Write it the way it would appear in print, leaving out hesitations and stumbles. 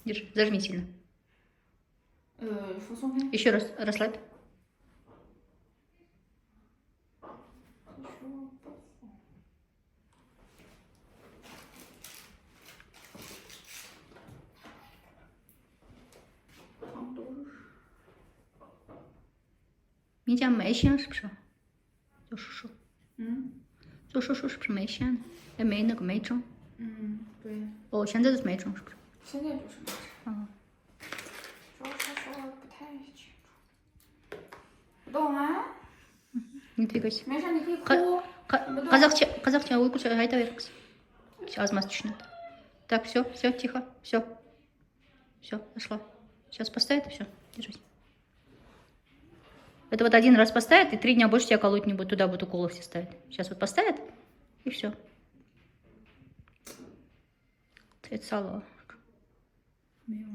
Держи, зажми сильно. Фасуны. Еще раз расслабь.你讲没香是不是？就是说，就是说是不是没香？哎，没那个没中。对。哦，现在是没中是不是？现在就是没中。啊。主要是说不太清楚。懂啊？ Не двигайся. 没事，你可以哭。 Казахча, уйкуша, айта верхс. Сейчас масочно. Так, все, тихо, все. Все, пошла. Сейчас поставит и все. Держись. Это вот один раз поставит, и 3 дня больше тебя колоть не будет. Туда будут уколы все ставить. Сейчас вот поставит, и все. Цвет сала. 没有。